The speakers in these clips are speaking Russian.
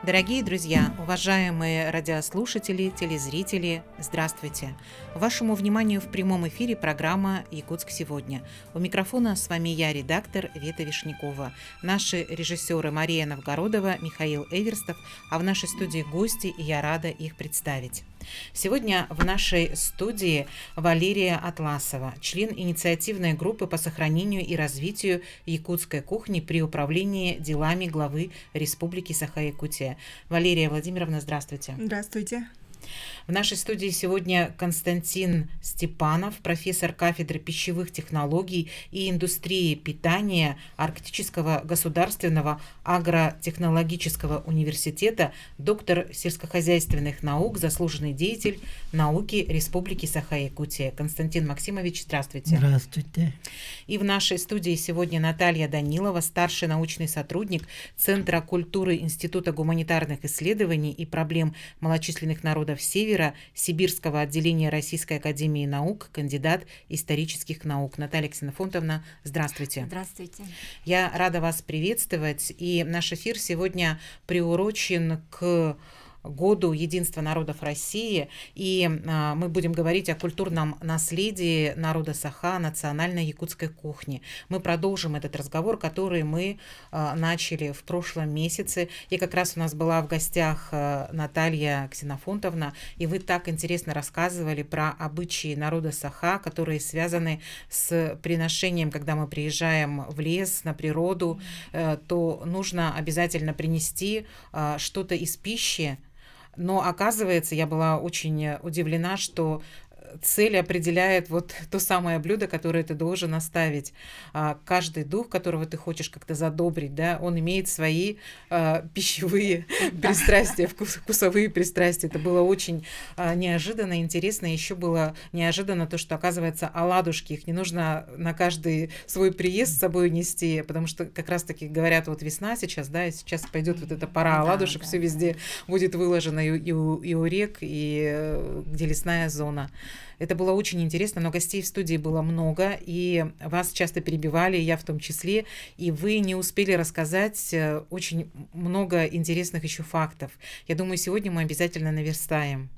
Дорогие друзья, уважаемые радиослушатели, телезрители, здравствуйте! Вашему вниманию в прямом эфире программа «Якутск сегодня». У микрофона с вами я, редактор Вета Вишнякова. Наши режиссеры Мария Новгородова, Михаил Эверстов, а в нашей студии гости, и я рада их представить. Сегодня в нашей студии Валерия Атласова, член инициативной группы по сохранению и развитию якутской кухни при управлении делами главы Республики Саха-Якутия. Валерия Владимировна, здравствуйте. Здравствуйте. В нашей студии сегодня Константин Степанов, профессор кафедры пищевых технологий и индустрии питания Арктического государственного агротехнологического университета, доктор сельскохозяйственных наук, заслуженный деятель науки Республики Саха-Якутия. Константин Максимович, здравствуйте. Здравствуйте. И в нашей студии сегодня Наталья Данилова, старший научный сотрудник Центра культуры Института гуманитарных исследований и проблем малочисленных народов Севера Сибирского отделения Российской академии наук, кандидат исторических наук. Наталья Ксенофонтовна, здравствуйте. Здравствуйте. Я рада вас приветствовать. И наш эфир сегодня приурочен к году единства народов России, и мы будем говорить о культурном наследии народа Саха, национальной якутской кухни. Мы продолжим этот разговор, который мы начали в прошлом месяце, и как раз у нас была в гостях Наталья Ксенофонтовна, и вы так интересно рассказывали про обычаи народа Саха, которые связаны с приношением, когда мы приезжаем в лес, на природу, то нужно обязательно принести что-то из пищи. Но оказывается, я была очень удивлена, что цель определяет вот то самое блюдо, которое ты должен оставить. Каждый дух, которого ты хочешь как-то задобрить, да, он имеет свои пищевые пристрастия, вкусовые пристрастия. Это было очень неожиданно, интересно. Еще было неожиданно то, что, оказывается, оладушки, их не нужно на каждый свой приезд с собой нести, потому что как раз-таки говорят, вот весна сейчас, да, и сейчас пойдет вот эта пора оладушек, все везде будет выложено и у рек, и где лесная зона. Это было очень интересно, но гостей в студии было много, и вас часто перебивали, я в том числе, и вы не успели рассказать очень много интересных еще фактов. Я думаю, сегодня мы обязательно наверстаем.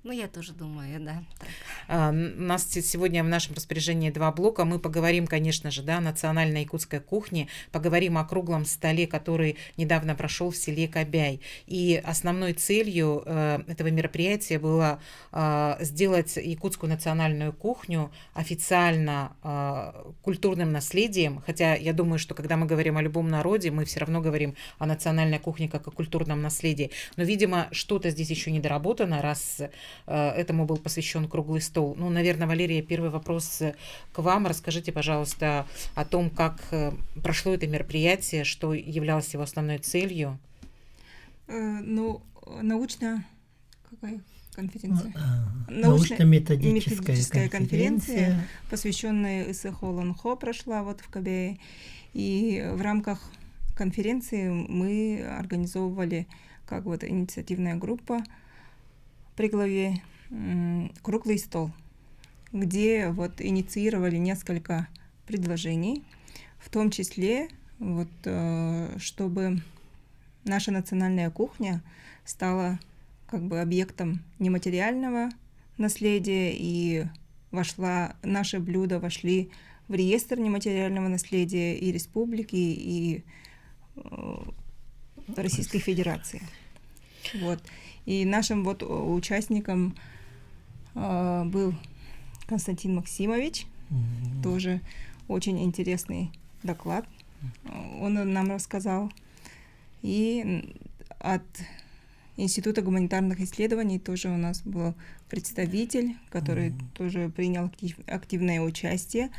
Ну, я тоже думаю, да. У нас сегодня в нашем распоряжении 2 блока. Мы поговорим, конечно же, да, о национальной якутской кухне, поговорим о круглом столе, который недавно прошел в селе Кобяй. И основной целью этого мероприятия было сделать якутскую национальную кухню официально культурным наследием, хотя я думаю, что когда мы говорим о любом народе, мы все равно говорим о национальной кухне как о культурном наследии. Но, видимо, что-то здесь еще недоработано, раз этому был посвящен круглый стол. Ну, наверное, Валерия, первый вопрос к вам. Расскажите, пожалуйста, о том, как прошло это мероприятие, что являлось его основной целью. Научная какая конференция? Научно-методическая конференция, посвященная Исэхоланхо, прошла вот в Кобяе. И в рамках конференции мы организовывали как вот инициативная группа при главе «Круглый стол», где вот инициировали несколько предложений, в том числе вот, чтобы наша национальная кухня стала как бы объектом нематериального наследия, и наши блюда вошли в реестр нематериального наследия и республики, и Российской Федерации. Вот. И нашим вот участником был Константин Максимович, тоже очень интересный доклад он нам рассказал. И от Института гуманитарных исследований тоже у нас был представитель, который тоже принял активное участие.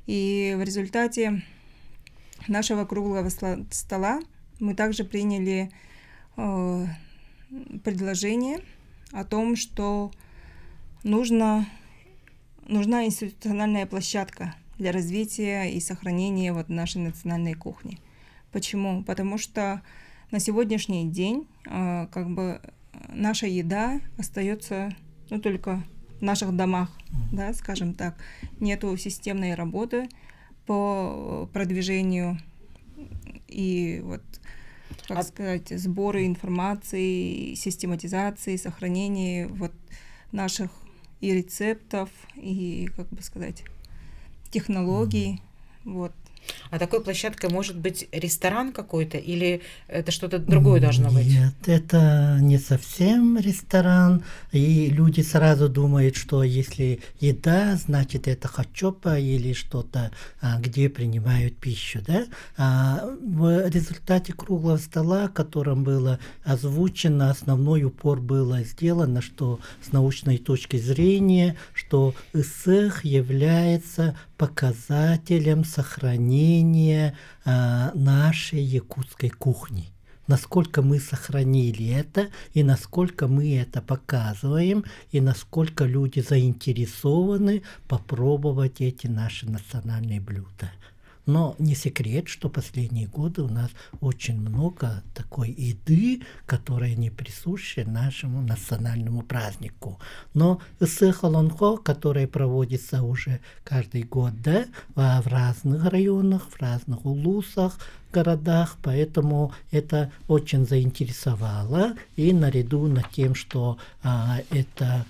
И в результате нашего круглого стола мы также приняли предложение о том, что нужна институциональная площадка для развития и сохранения вот нашей национальной кухни. Почему? Потому что на сегодняшний день как бы наша еда остается только в наших домах, да, скажем так. Нету системной работы по продвижению и вот как сказать, сборы информации, систематизации, сохранения вот наших и рецептов, и, как бы сказать, технологий, вот. А такой площадкой может быть ресторан какой-то или это что-то другое должно быть? Нет, это не совсем ресторан, и люди сразу думают, что если еда, значит это хачопа или что-то, где принимают пищу, да? В результате круглого стола, которым было озвучено, основной упор было сделано, что с научной точки зрения, что ИСЭХ является показателем сохранения нашей якутской кухни. Насколько мы сохранили это, и насколько мы это показываем, и насколько люди заинтересованы попробовать эти наши национальные блюда. Но не секрет, что последние годы у нас очень много такой еды, которая не присуща нашему национальному празднику. Но ИСЭХ Олонхо, который проводится уже каждый год, да, в разных районах, в разных улусах, городах, поэтому это очень заинтересовало. И наряду над тем, что это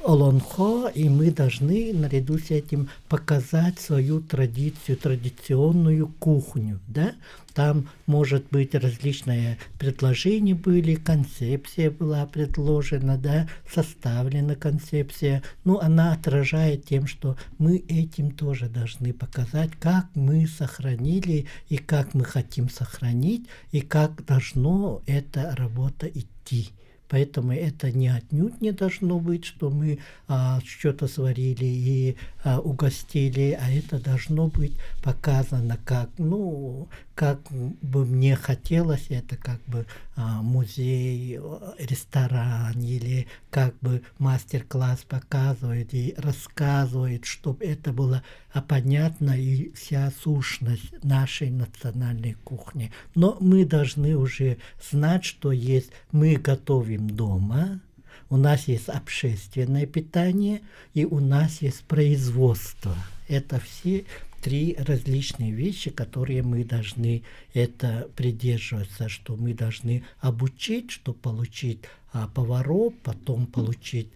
Олонхо, и мы должны наряду с этим показать свою традицию, традиционную кухню, да? Там, может быть, различные предложения были, концепция была предложена, да, составлена концепция, но она отражает тем, что мы этим тоже должны показать, как мы сохранили и как мы хотим сохранить, и как должно эта работа идти. Поэтому это не отнюдь не должно быть, что мы что-то сварили и угостили, а это должно быть показано как, как бы мне хотелось, это как бы музей, ресторан или как бы мастер-класс показывает и рассказывает, чтобы это было понятно и вся сущность нашей национальной кухни. Но мы должны уже знать, что есть, мы готовим дома, у нас есть общественное питание и у нас есть производство. Это все три различные вещи, которые мы должны придерживаться, что мы должны обучить, чтобы получить поваров, потом получить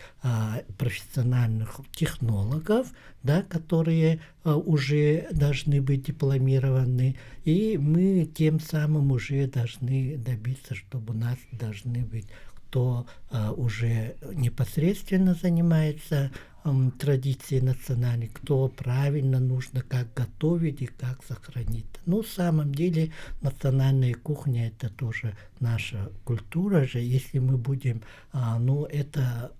профессиональных технологов, да, которые уже должны быть дипломированы, и мы тем самым уже должны добиться, чтобы у нас должны быть кто уже непосредственно занимается традиции национальной, кто правильно нужно как готовить и как сохранить. Но в самом деле национальная кухня это тоже наша культура же. Если мы будем, это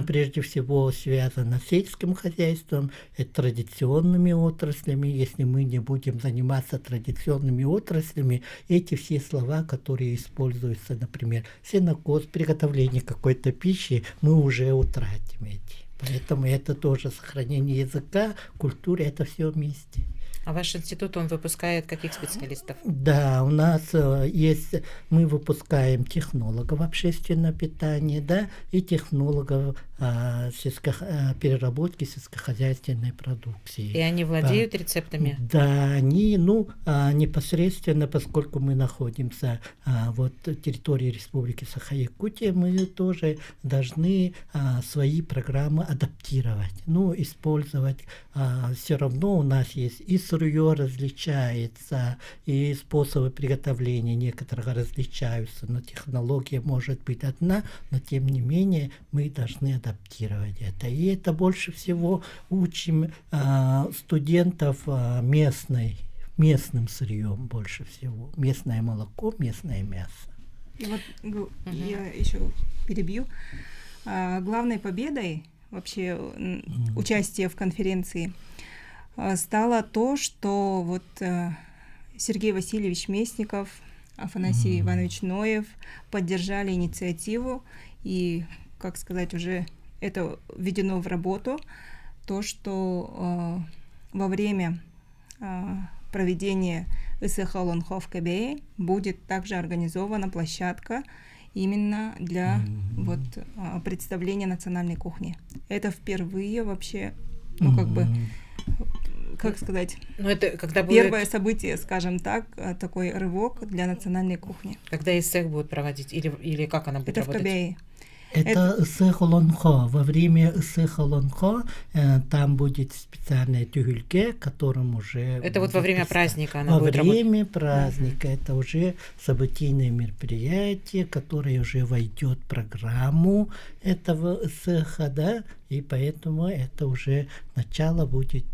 прежде всего связано с сельским хозяйством, традиционными отраслями. Если мы не будем заниматься традиционными отраслями, эти все слова, которые используются, например, сенокос, приготовление какой-то пищи, мы уже утратим эти. Поэтому это тоже сохранение языка, культуры, это все вместе. А ваш институт, он выпускает каких специалистов? Да, у нас есть, мы выпускаем технологов общественного питания, да, и технологов переработки сельскохозяйственной продукции. И они владеют рецептами? Да, они, непосредственно, поскольку мы находимся в территории Республики Саха-Якутия, мы тоже должны свои программы адаптировать, использовать. Все равно у нас есть и сырье различается, и способы приготовления некоторых различаются, но технология может быть одна, но тем не менее мы должны адаптировать это. И это больше всего учим студентов местным сырьем больше всего. Местное молоко, местное мясо. И вот я еще перебью. Главной победой вообще участия в конференции стало то, что вот Сергей Васильевич Местников, Афанасий Иванович Ноев поддержали инициативу, и, как сказать, уже это введено в работу, то, что во время проведения ИСЭХ Олонхо в Кэбэе будет также организована площадка именно для представления национальной кухни. Это впервые вообще, как сказать, Ну, это когда первое будет, событие, скажем так, такой рывок для национальной кухни. когда ИСЭХ будут проводить, или как она будет Это в работать? Кобяи. Это Сехолонхо. Во время Сехолонхо там будет специальная тюгюльке, которым уже... Это вот во время праздника она Во будет работать? время праздника. Это уже событийное мероприятие, которое уже войдет в программу этого Сеха, да, и поэтому это уже начало будет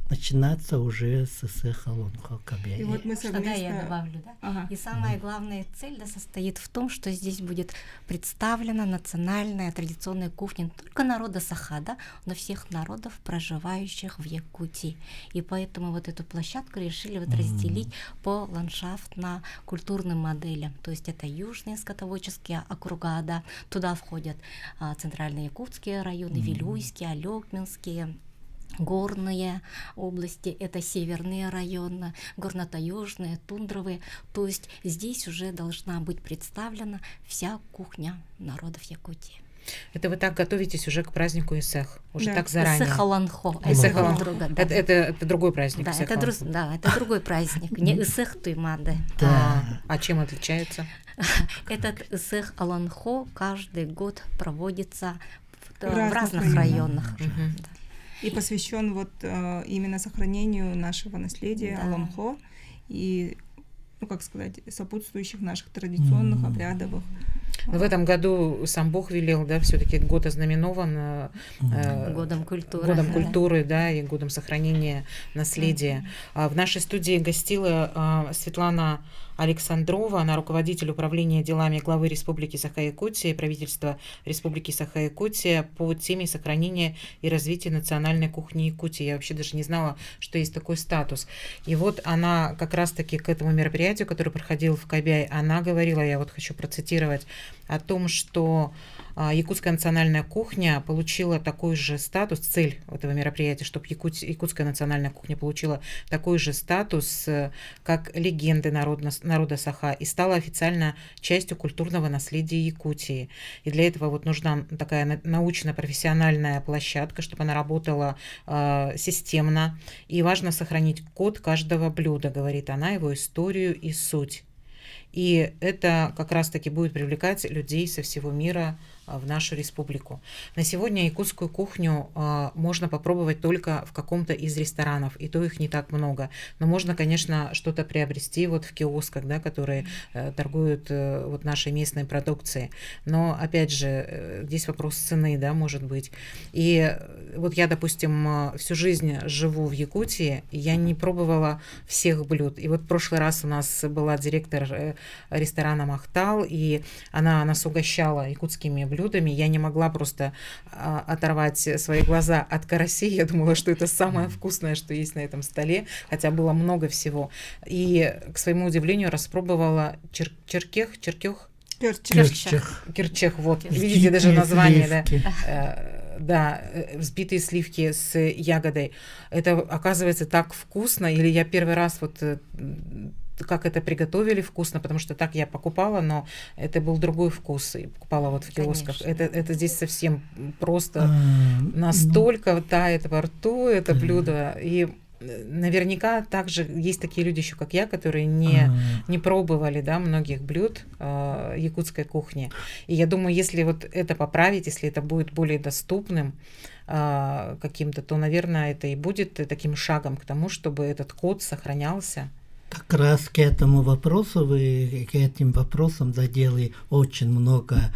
начинаться уже с Сехолонхо И Кобяи. вот мы Что, да, я совместно... добавлю, да? Ага. И самая главная цель состоит в том, что здесь будет представлена национальная традиционная кухня не только народа Саха, да, но всех народов, проживающих в Якутии. И поэтому вот эту площадку решили вот разделить по ландшафтно-культурным моделям. То есть это южные скотоводческие округа, да, туда входят центрально-якутские районы, Вилюйские, Алёкминские, горные области, это северные районы, горно-таежные, тундровые. То есть здесь уже должна быть представлена вся кухня народов Якутии. Это вы так готовитесь уже к празднику ИСЭХ? Уже Да. так заранее? Исэх-Аланхо. Исэх-Аланхо. Да. Это другой праздник? Да, это, Исэх-Аланхо. да, это другой праздник, не Исэх Туймады. А чем отличается? Этот Исэх-Аланхо каждый год проводится в разных разных районах. Мгм. Да. И посвящен вот именно сохранению нашего наследия, Да. Аламхо, и, ну, как сказать, сопутствующих наших традиционных, обрядовых. Но в этом году сам Бог велел, да, все-таки год ознаменован Годом культуры. годом Да. культуры, да, и годом сохранения наследия. В нашей студии гостила Светлана Александрова, она руководитель управления делами главы Республики Саха-Якутия и правительства Республики Саха-Якутия по теме сохранения и развития национальной кухни Якутии. Я вообще даже не знала, что есть такой статус. И вот она как раз-таки к этому мероприятию, которое проходило в Кобяй, она говорила, я вот хочу процитировать, о том, что якутская национальная кухня получила такой же статус, цель этого мероприятия, чтобы якутская национальная кухня получила такой же статус, как легенды народа Саха, и стала официально частью культурного наследия Якутии. И для этого вот нужна такая научно-профессиональная площадка, чтобы она работала системно. И важно сохранить код каждого блюда, говорит она, его историю и суть. И это как раз-таки будет привлекать людей со всего мира в нашу республику. На сегодня якутскую кухню можно попробовать только в каком-то из ресторанов, и то их не так много. Но можно, конечно, что-то приобрести вот в киосках, да, которые торгуют вот нашей местной продукцией. Но, опять же, здесь вопрос цены, да, может быть. И вот я, допустим, всю жизнь живу в Якутии, и я не пробовала всех блюд. И вот в прошлый раз у нас была директор ресторана «Махтал», и она нас угощала якутскими блюдами. Я не могла просто оторвать свои глаза от карасей. Я думала, что это самое вкусное, что есть на этом столе, хотя было много всего. И, к своему удивлению, распробовала черкех, вот. Видите, даже название, да. Да, взбитые сливки с ягодой. Это оказывается так вкусно. Или я первый раз вот как это приготовили вкусно, потому что так я покупала, но это был другой вкус, и покупала вот в киосках. Это здесь совсем просто настолько тает во рту это блюдо. И наверняка также есть такие люди еще, как я, которые не пробовали, да, многих блюд якутской кухни. И я думаю, если вот это поправить, если это будет более доступным каким-то, то, наверное, это и будет таким шагом к тому, чтобы этот код сохранялся. Как раз к этому вопросу вы к этим вопросам задели очень много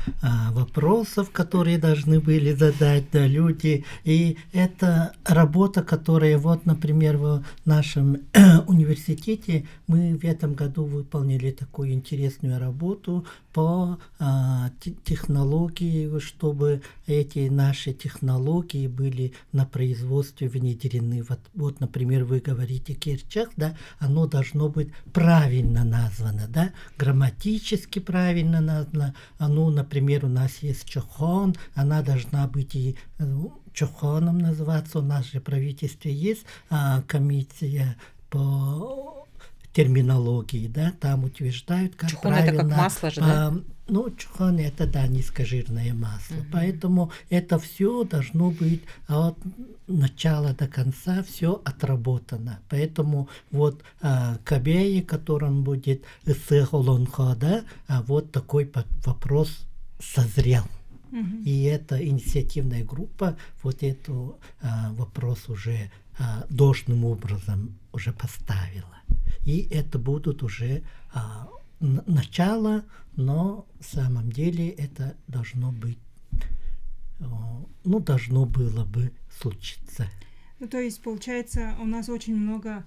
вопросов, которые должны были задать люди. И это работа, которая вот, например, в нашем университете мы в этом году выполнили такую интересную работу по технологии, чтобы эти наши технологии были на производстве внедрены. Вот, например, вы говорите кирчах, да, оно должно быть правильно названо, да, грамматически правильно названо. Оно, например, у нас есть чохон, она должна быть и чохоном называться. У нас же в правительстве есть комиссия по терминологии, да, там утверждают, как Чугун правильно. это как масло же, да? Ну, чугун это, да, низкожирное масло. Поэтому это все должно быть от начала до конца все отработано. Поэтому вот кабеи, которым будет исыголонхо, да, вот такой вопрос созрел. И эта инициативная группа вот этот вопрос уже должным образом уже поставила. И это будут уже начало, но в самом деле это должно быть, ну, должно было бы случиться. Ну, то есть, получается, у нас очень много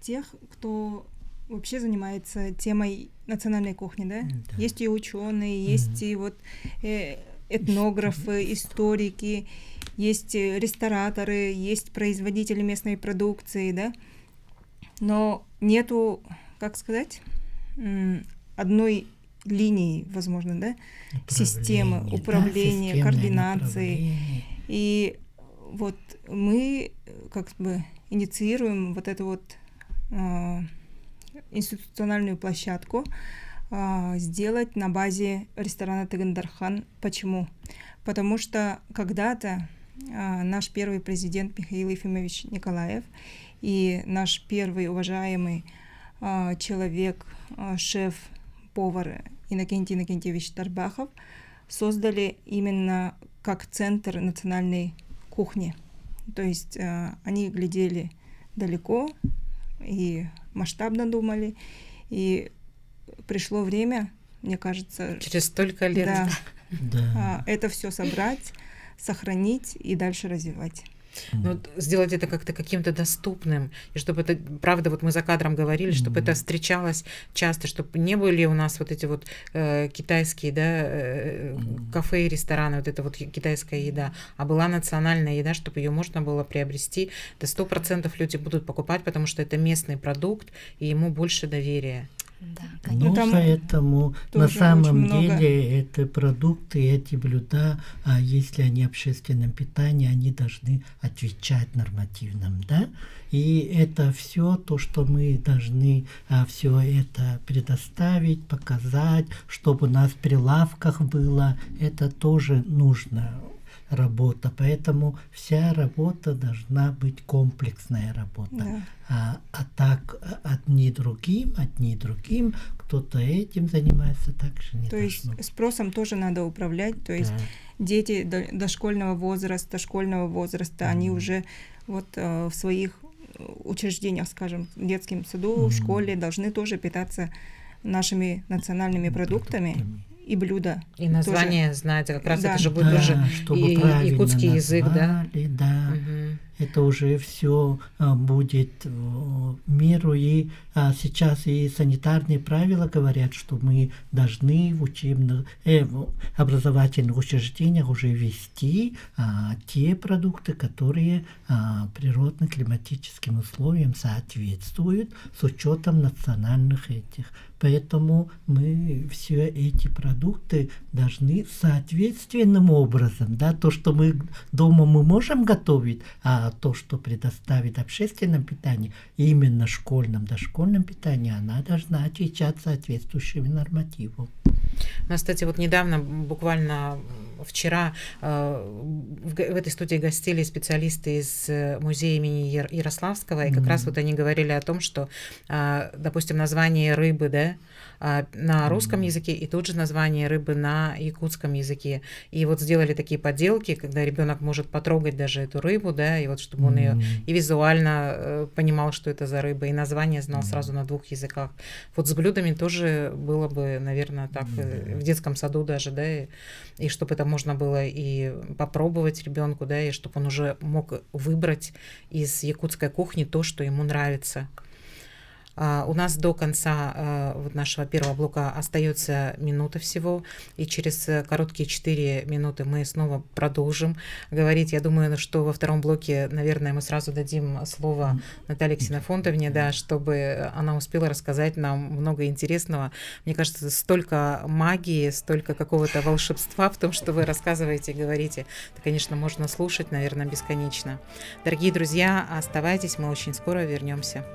тех, кто вообще занимается темой национальной кухни, да? Да. Есть и ученые, есть и вот этнографы, историки, есть рестораторы, есть производители местной продукции, да? Но нету, как сказать, одной линии, возможно, да? Системы управления, координации. И вот мы как бы инициируем вот эту вот институциональную площадку сделать на базе ресторана Тыгандархан. Почему? Потому что когда-то наш первый президент Михаил Ефимович Николаев и наш первый уважаемый человек, шеф-повар Иннокентий Иннокентьевич Тарбахов создали именно как центр национальной кухни. То есть они глядели далеко и масштабно думали, и пришло время, мне кажется, через столько лет, это все собрать, сохранить и дальше развивать. Ну, сделать это как-то каким-то доступным, и чтобы это, правда, вот мы за кадром говорили, чтобы это встречалось часто, чтобы не были у нас вот эти вот китайские, да, кафе и рестораны, вот эта вот китайская еда, а была национальная еда, чтобы ее можно было приобрести. Да 100% люди будут покупать, потому что это местный продукт, и ему больше доверия. Да, ну, поэтому на самом деле это продукты, эти блюда, если они общественном питании, они должны отвечать нормативным, да? И это все то, что мы должны все это предоставить, показать, чтобы у нас в прилавках было, это тоже нужно. Работа, поэтому вся работа должна быть комплексная работа. Да. А так одни другим, кто-то этим занимается, так же не то должно. есть спросом тоже надо управлять, то есть дети дошкольного возраста, школьного возраста, они уже вот в своих учреждениях, скажем, в детском саду, в школе должны тоже питаться нашими национальными продуктами. И блюда. И название тоже знать, как раз это же будет да, уже и якутский назвали, язык, да? Да. Угу. Это уже все будет в меру. И сейчас и санитарные правила говорят, что мы должны в учебных, в образовательных учреждениях уже ввести те продукты, которые природно-климатическим условиям соответствуют с учетом национальных этих. Поэтому мы все эти продукты должны соответственным образом, да, то, что мы дома мы можем готовить, а то, что предоставит общественном питании, именно школьном, дошкольном питании, она должна отвечать соответствующим нормативам. У нас, кстати, вот недавно, буквально вчера, в этой студии гостили специалисты из музея имени Ярославского, и как раз вот они говорили о том, что, допустим, название рыбы, да, на русском языке и тут же название рыбы на якутском языке. И вот сделали такие поделки, когда ребенок может потрогать даже эту рыбу, да, и вот чтобы он ее и визуально понимал, что это за рыба, и название знал сразу на двух языках. Вот с блюдами тоже было бы, наверное, так в детском саду даже, да, и чтобы это можно было и попробовать ребенку, да, и чтобы он уже мог выбрать из якутской кухни то, что ему нравится. У нас до конца вот нашего первого блока остается минута всего, и через короткие 4 минуты мы снова продолжим говорить. Я думаю, что во втором блоке, наверное, мы сразу дадим слово Наталье Ксенофонтовне, да, чтобы она успела рассказать нам много интересного. Мне кажется, столько магии, столько какого-то волшебства в том, что вы рассказываете и говорите. Это, конечно, можно слушать, наверное, бесконечно. Дорогие друзья, оставайтесь, мы очень скоро вернемся.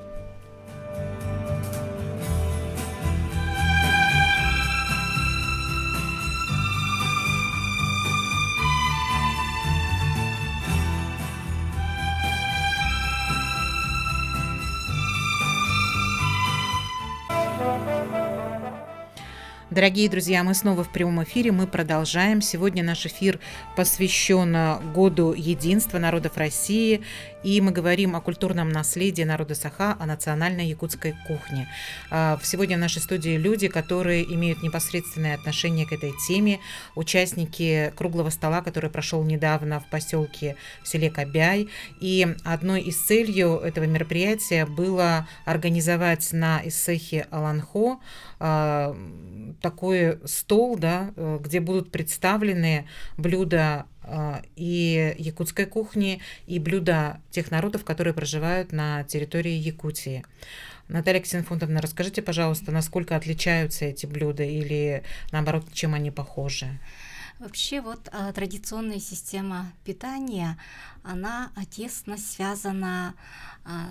Дорогие друзья, мы снова в прямом эфире, мы продолжаем. Сегодня наш эфир посвящен Году единства народов России, и мы говорим о культурном наследии народа Саха, о национальной якутской кухне. Сегодня в нашей студии люди, которые имеют непосредственное отношение к этой теме, участники круглого стола, который прошел недавно в поселке в селе Кабяй. И одной из целей этого мероприятия было организовать на Иссехе Аланхо такой стол, да, где будут представлены блюда и якутской кухни, и блюда тех народов, которые проживают на территории Якутии. Наталья Ксенфонтовна, расскажите, пожалуйста, насколько отличаются эти блюда или, наоборот, чем они похожи? Вообще вот традиционная система питания, она тесно связана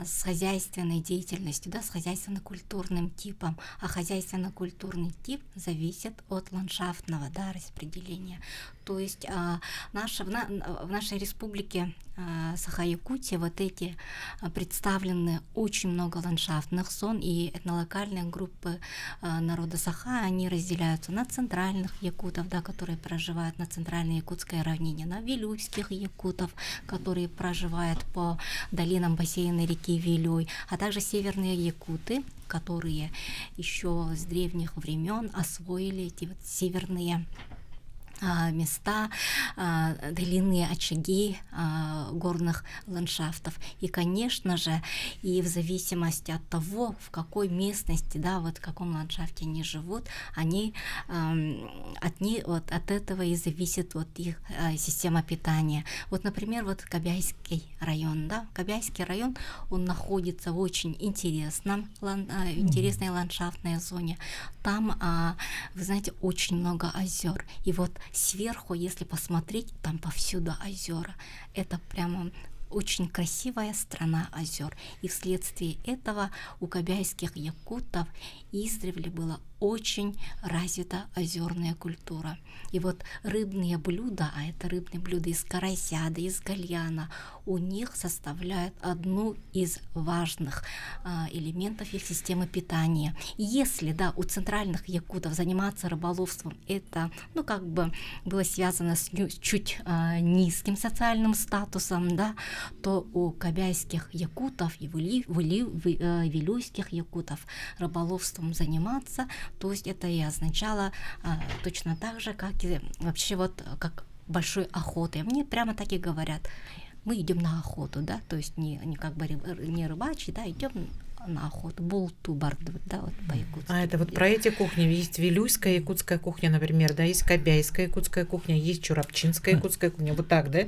с хозяйственной деятельностью, да, с хозяйственно-культурным типом, а хозяйственно-культурный тип зависит от ландшафтного, да, распределения. То есть в нашей республике Саха-Якутия вот эти представлены очень много ландшафтных зон, и этнолокальные группы народа Саха, они разделяются на центральных якутов, да, которые проживают на центральной якутской равнине, на вилюйских якутов, которые проживают по долинам бассейна реки Вилюй, а также северные якуты, которые еще с древних времен освоили эти вот северные места, длинные очаги горных ландшафтов. И, конечно же, и в зависимости от того, в какой местности, да, вот в каком ландшафте они живут, они от этого и зависит вот их система питания. Вот, например, вот Кабяйский район, да, Кабяйский район, он находится в очень интересной ландшафтной зоне. Там, вы знаете, очень много озер. И вот сверху, если посмотреть, там повсюду озера. Это прямо очень красивая страна озер. И вследствие этого у кабяйских якутов издревле была очень развита озерная культура. И вот рыбные блюда, а это рыбные блюда из карася, да, из гальяна, у них составляют одну из важных элементов их системы питания. И если, да, у центральных якутов заниматься рыболовством, это, ну, как бы было связано с чуть низким социальным статусом, да, то у кабяйских якутов и вилюйских якутов рыболовством заниматься, то есть это и означало точно так же, как и вообще вот как большой охотой. Мне прямо так и говорят: мы идем на охоту, да, то есть не как бы не рыбачий, да, идем на охоту, булту-барду, да, вот по-якутски. А это вот про эти кухни есть вилюйская якутская кухня, например, да, есть кабяйская якутская кухня, есть чурапчинская якутская кухня, вот так, да?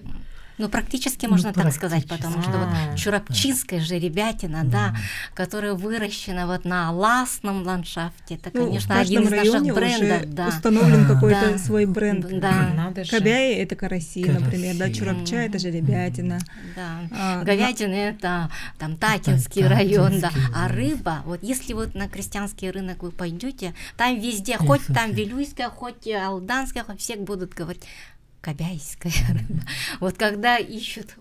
Ну, практически можно так сказать, потому что вот чурапчинская жеребятина, да, которая выращена вот на ласном ландшафте, это, конечно, один из наших брендов, да. Установлен какой-то свой бренд. Да. Кабяи — это караси, например, да, чурапча — это жеребятина. Да. Говядина — это там Татинский район, да. А рыба, вот если вот на крестьянский рынок вы пойдете, там везде, хоть там вилюйская, хоть алданская, хоть все будут говорить: кабяйская рыба. Вот когда ищут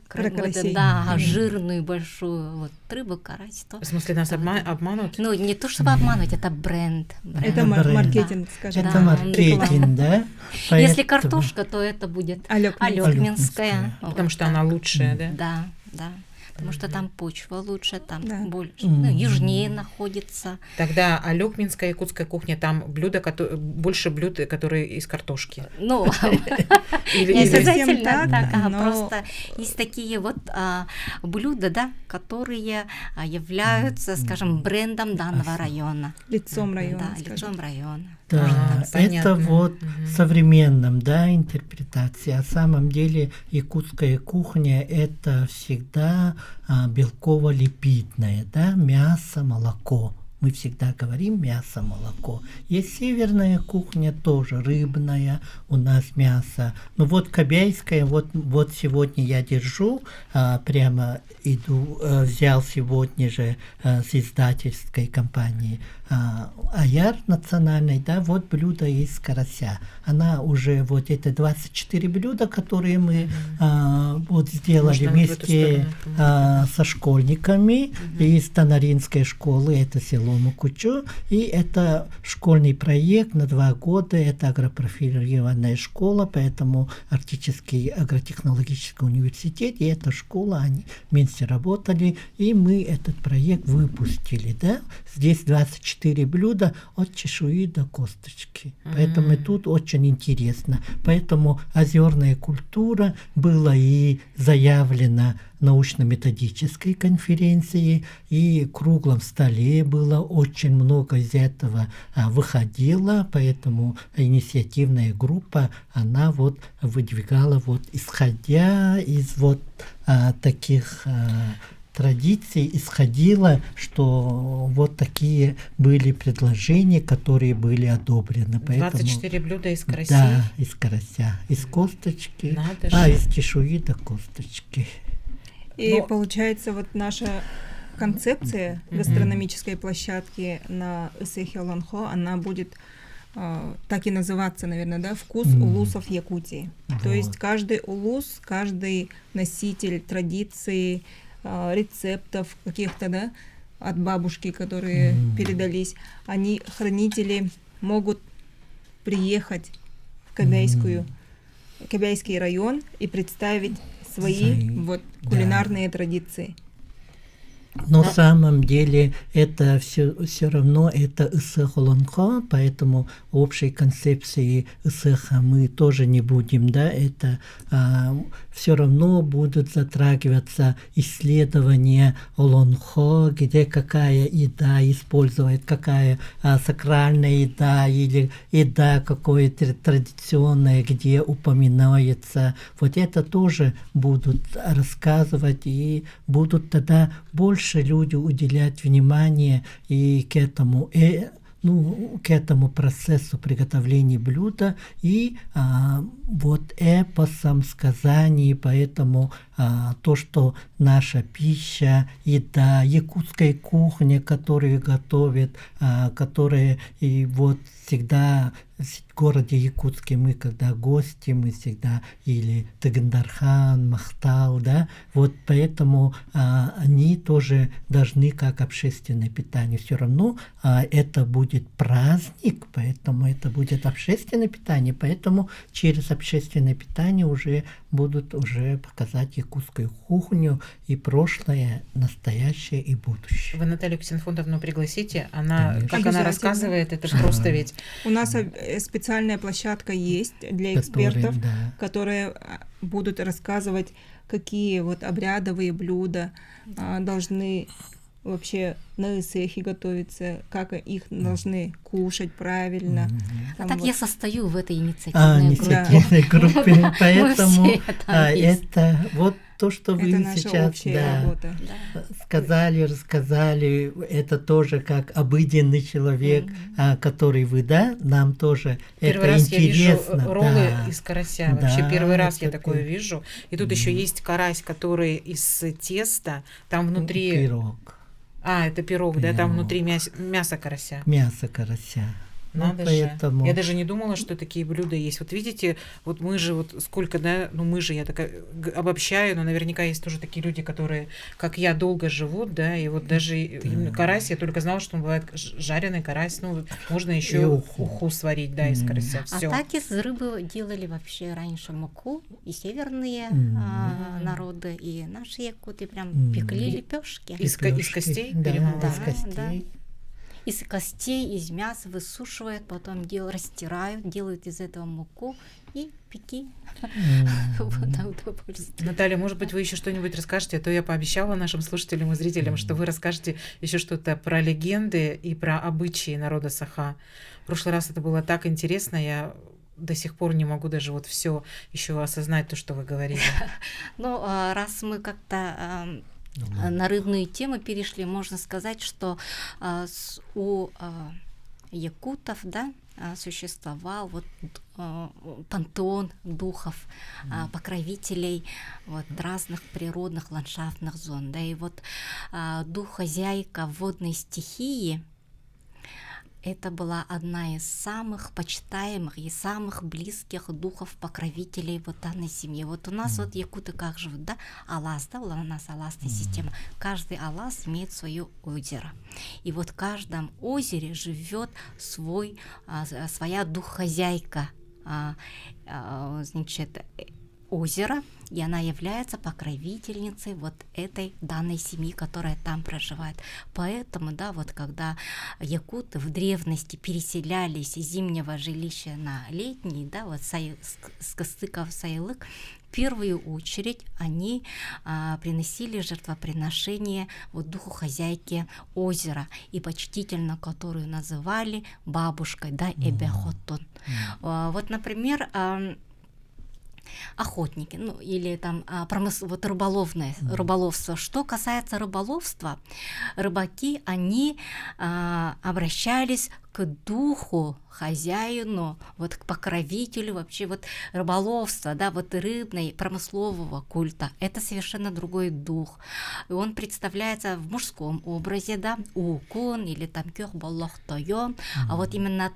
жирную большую вот рыбу, карась, то... В смысле, нас обманут? Ну, не то, чтобы обмануть, это бренд. Это маркетинг, скажем. Это маркетинг, да? Если картошка, то это будет алёкминская. Потому что она лучшая, да? Да. Потому что там почва лучше, там больше, южнее находится. Тогда алёкминская якутская кухня, там больше блюд, которые из картошки. Ну, не обязательно так, просто есть такие вот блюда, да, которые являются, скажем, брендом данного района. Лицом района. Да, лицом района. Да, это вот в современном, да, интерпретации. А в самом деле якутская кухня — это всегда белково-липидная, да, мясо, молоко. Мы всегда говорим мясо, молоко. Есть северная кухня тоже, рыбная, у нас мясо. Ну вот кабяйская, вот сегодня я держу, прямо иду, взял сегодня же с издательской компании Аяр национальной, да, вот блюдо из карася. Она уже, вот это 24 блюда, которые мы вот сделали вместе со школьниками из Танаринской школы, это село Белому Кучу. И это школьный проект на 2 года. Это агропрофилированная школа, поэтому Арктический агротехнологический университет и эта школа, они вместе работали, и мы этот проект выпустили. Да? Здесь 24 блюда от чешуи до косточки. Поэтому тут очень интересно. Поэтому озерная культура была и заявлена научно-методической конференции, и в круглом столе было очень много из этого выходило, поэтому инициативная группа, она вот выдвигала, вот исходя из вот таких традиций, исходило, что вот такие были предложения, которые были одобрены. Поэтому, 24 блюда из карасей? Да, из карася, из косточки, из чешуи до косточки. И получается, вот наша концепция гастрономической площадки на Ысыхи-Олонхо, она будет так и называться, наверное, да, «Вкус улусов Якутии». Вот. То есть каждый улус, каждый носитель традиций, рецептов каких-то, да, от бабушки, которые передались, они, хранители, могут приехать в Кобяйский район и представить свои вот кулинарные традиции. Но на самом деле это все равно это Ысыхи-Олонхо, поэтому в общей концепции Ысыха мы тоже не будем, да, это все равно будут затрагиваться исследования Олонхо, где какая еда использует, какая сакральная еда или еда какое-то традиционное, где упоминается. Вот это тоже будут рассказывать, и будут тогда больше люди уделять внимание и к этому процессу приготовления блюда и вот эпосам сказаний, поэтому то, что наша пища, еда, якутская кухня, которую готовят, которая и вот всегда в городе Якутске мы, когда гости, мы всегда или Тагандархан, Махтал, да, вот поэтому они тоже должны как общественное питание. Все равно это будет праздник, поэтому это будет общественное питание, поэтому через общественное питание уже будут уже показать якутскую кухню и прошлое, настоящее и будущее. Вы Наталью Ксенфондовну пригласите, она, Конечно. как она рассказывает, это просто ведь... У нас специальная площадка есть для экспертов, которые будут рассказывать, какие вот обрядовые блюда должны вообще на Ысыхи готовиться, как их должны кушать правильно. Так я состою в этой инициативной группе, поэтому это вот то, что вы сейчас сказали, рассказали, это тоже как обыденный человек, который вы, да, нам тоже первый это раз интересно. Я вижу роллы из карася, вообще первый раз я такое вижу. И тут еще есть карась, который из теста, там внутри... Пирог. Это пирог, да, там внутри мясо карася. Мясо карася. Надо же. Я даже не думала, что такие блюда есть. Вот видите, вот мы же, вот сколько, да, я такая обобщаю, но наверняка есть тоже такие люди, которые, как я, долго живут, да, и вот даже карась, я только знала, что он бывает жареный карась, можно еще уху сварить, да, из карася. Всё. А так из рыбы делали вообще раньше муку, и северные народы, и наши якуты прям пекли лепешки. Из костей? Да, из костей. Да. Из костей, из мяса высушивают, потом растирают, делают из этого муку и пеки. Наталья, может быть, вы еще что-нибудь расскажете, а то я пообещала нашим слушателям и зрителям, что вы расскажете еще что-то про легенды и про обычаи народа Саха. В прошлый раз это было так интересно, я до сих пор не могу даже вот все еще осознать то, что вы говорили. Ну, раз мы как-то на рыбные темы перешли, можно сказать, что у якутов, да, существовал вот пантеон духов, покровителей вот, разных природных ландшафтных зон, да, и вот дух хозяйка водной стихии это была одна из самых почитаемых и самых близких духов-покровителей вот данной семьи. Вот у нас вот якуты как живут, да, Алас, да, у нас аласная система. Каждый Алас имеет свое озеро. И вот в каждом озере живет своя дух-хозяйка, значит, озера, и она является покровительницей вот этой данной семьи, которая там проживает. Поэтому, да, вот когда якуты в древности переселялись из зимнего жилища на летний, да, вот с Костыков Сайлык, в первую очередь они приносили жертвоприношение вот духу хозяйки озера, и почтительно которую называли бабушкой, да, Эбехотон. Вот, например, охотники, ну или там вот рыболовство. Что касается рыболовства, рыбаки, они обращались к духу, хозяину, вот к покровителю вообще вот рыболовства, да, вот рыбной, промыслового культа. Это совершенно другой дух. И он представляется в мужском образе, да, укун или там кёхбаллахтойон, а вот именно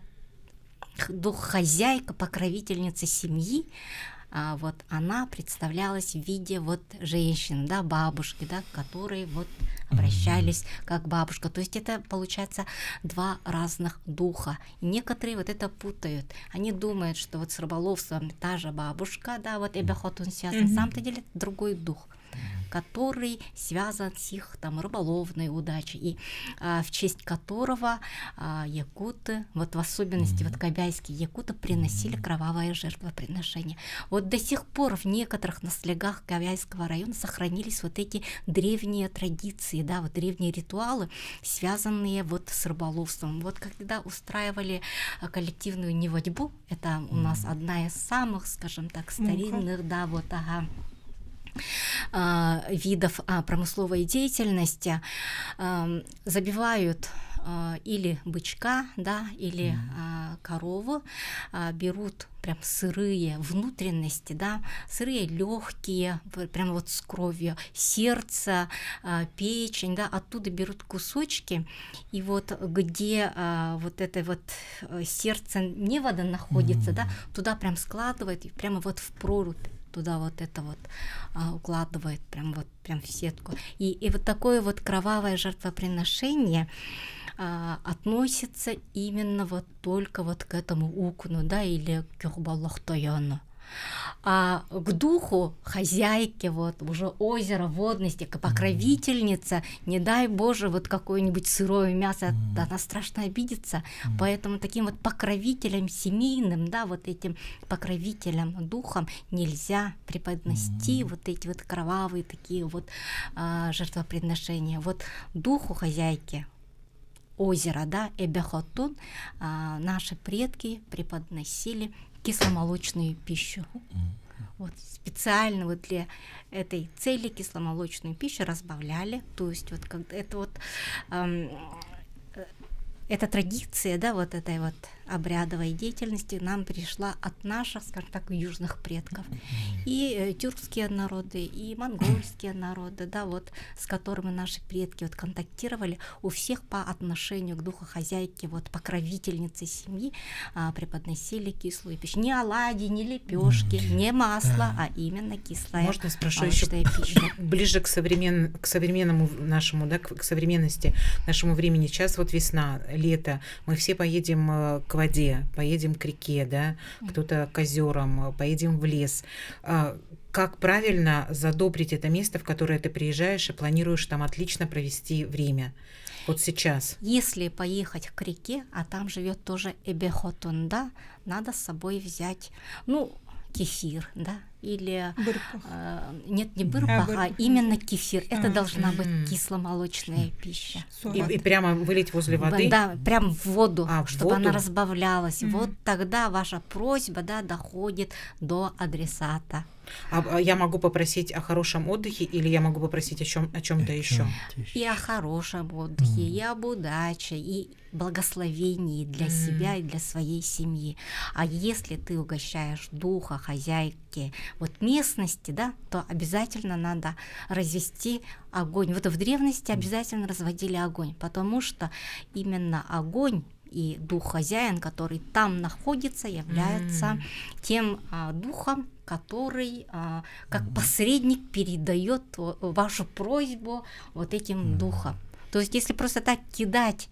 дух хозяйка, покровительница семьи, вот она представлялась в виде вот женщин, да, бабушки, да, которые вот обращались как бабушка. То есть это получается два разных духа. И некоторые вот это путают. Они думают, что вот с рыболовством та же бабушка, да, вот Эбехотун связан, на самом-то деле это другой дух, который связан с их там рыболовной удачей, и в честь которого якуты, вот в особенности вот кабайские якуты, приносили кровавое жертвоприношение. Вот до сих пор в некоторых наслегах Кабайского района сохранились вот эти древние традиции, да, вот древние ритуалы, связанные вот с рыболовством. Вот когда устраивали коллективную неводьбу, это у нас одна из самых, скажем так, старинных, да, вот, видов промысловой деятельности, забивают или бычка, да, или корову, берут прям сырые внутренности, да, сырые легкие, прям вот с кровью, сердце, печень, да, оттуда берут кусочки, и вот где вот это вот сердце невода находится, да, туда прям складывают и прямо вот в прорубь туда вот это вот укладывает прям в сетку. И вот такое вот кровавое жертвоприношение относится именно вот только вот к этому укуну, да, или к кёхбаллахтойону. А к духу хозяйки вот уже озера, водности, к покровительнице, не дай Боже, вот какое-нибудь сырое мясо, она страшно обидится. Поэтому таким вот покровителям семейным, да, вот этим покровителям духом нельзя преподнести вот эти вот кровавые такие вот жертвоприношения. Вот духу хозяйки озера, да, Эбехотун, наши предки преподносили кисломолочную пищу. Вот специально вот для этой цели кисломолочную пищу разбавляли. То есть вот когда это вот эта традиция, да, вот этой вот обрядовой деятельности нам пришла от наших, скажем так, южных предков. И тюркские народы, и монгольские народы, да, вот с которыми наши предки вот контактировали, у всех по отношению к духохозяйке, вот покровительнице семьи, преподносили кислую пищу. Не оладьи, не лепешки, не масло, а именно кислая. Можно спрошу еще пища. Ближе к современному нашему, да, к современности, нашему времени. Сейчас вот весна, лето, мы все поедем к воде, поедем к реке, да, кто-то к озерам, поедем в лес. Как правильно задобрить это место, в которое ты приезжаешь и планируешь там отлично провести время? Вот сейчас. Если поехать к реке, а там живет тоже Эбехотун, да, надо с собой взять, кефир, да, или нет, не бырпах, а именно кефир. Это должна быть кисломолочная пища. И прямо вылить возле воды? Да, прям в воду, чтобы воду? она разбавлялась. Вот тогда ваша просьба, да, доходит до адресата. А я могу попросить о хорошем отдыхе или я могу попросить о чем-то еще? И о хорошем отдыхе, и об удаче, и благословении для себя и для своей семьи. А если ты угощаешь духа, хозяйки вот местности, да, то обязательно надо развести огонь. Вот в древности обязательно разводили огонь, потому что именно огонь и дух хозяин, который там находится, является тем духом, который как посредник передает вашу просьбу вот этим духом. То есть если просто так кидать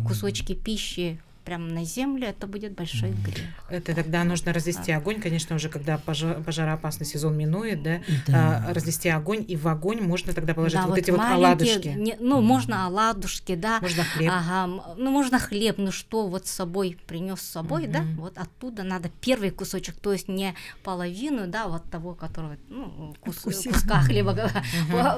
кусочки пищи прямо на землю, это будет большой грех. Это тогда нужно развести огонь, конечно, уже когда пожароопасный сезон минует, да, развести огонь, и в огонь можно тогда положить вот эти вот оладушки. Можно оладушки, да. Можно хлеб. Можно хлеб, что вот с собой принес с собой, да, вот оттуда надо первый кусочек, то есть не половину, да, вот того, которого, куска хлеба,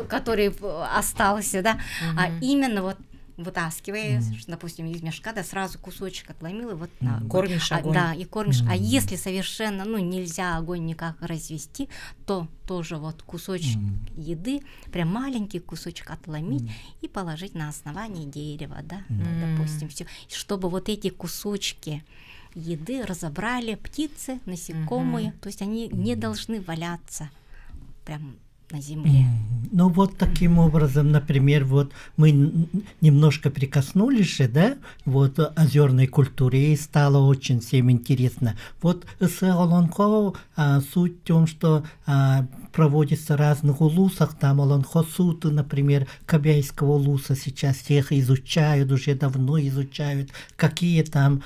который остался, да, а именно вот вытаскиваешь, допустим, из мешка, да, сразу кусочек отломил, и вот кормишь огонь. Да, и кормишь. А если совершенно, нельзя огонь никак развести, то тоже вот кусочек еды, прям маленький кусочек отломить и положить на основание дерева, да, допустим, все, чтобы вот эти кусочки еды разобрали птицы, насекомые, то есть они не должны валяться прям на земле. Ну вот таким образом, например, вот мы немножко прикоснулись же, да, вот озерной культуре, и стало очень всем интересно. Вот Олонхо, суть в том, что проводится в разных улусах, там Олонхо суд, например, Кобяйского улуса сейчас всех изучают, уже давно изучают, какие там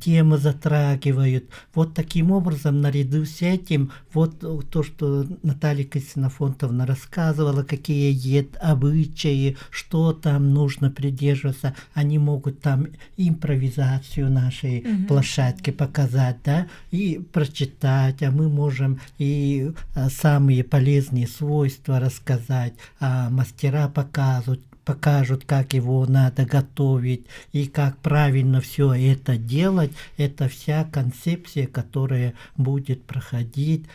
темы затрагивают. Вот таким образом, наряду с этим, вот то, что Наталья Кристинафонтовна рассказывала, какие есть обычаи, что там нужно придерживаться, они могут там импровизацию нашей площадки показать, да, и прочитать, а мы можем и самые полезные свойства рассказать, а мастера покажут, как его надо готовить и как правильно все это делать. Это вся концепция, которая будет проходить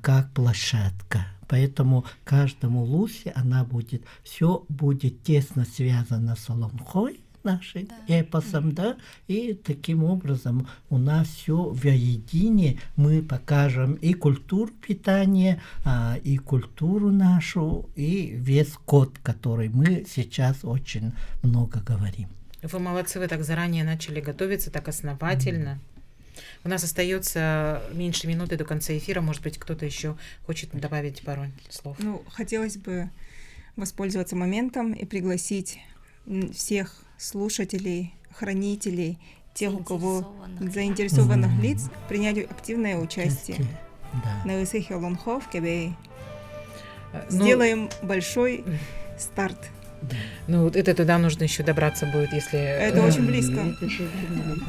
как площадка. Поэтому каждому улусе она будет, все будет тесно связано с Олонхой, нашим эпосом, да, и таким образом у нас все воедине, мы покажем и культуру питания, и культуру нашу, и весь код, который мы сейчас очень много говорим. Вы молодцы, вы так заранее начали готовиться, так основательно. У нас остается меньше минуты до конца эфира. Может быть, кто-то еще хочет добавить пару слов. Хотелось бы воспользоваться моментом и пригласить всех слушателей, хранителей, тех, у кого заинтересованных лиц, принять активное участие на Исыхе Олонхо в Кебее. Сделаем большой старт. Это туда нужно еще добраться будет, если... Это очень близко.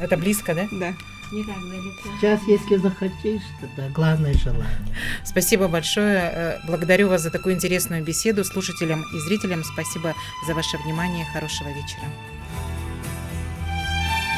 Это близко, да? Да. Сейчас, если захотишь, тогда главное желание. Спасибо большое. Благодарю вас за такую интересную беседу. Слушателям и зрителям спасибо за ваше внимание. Хорошего вечера.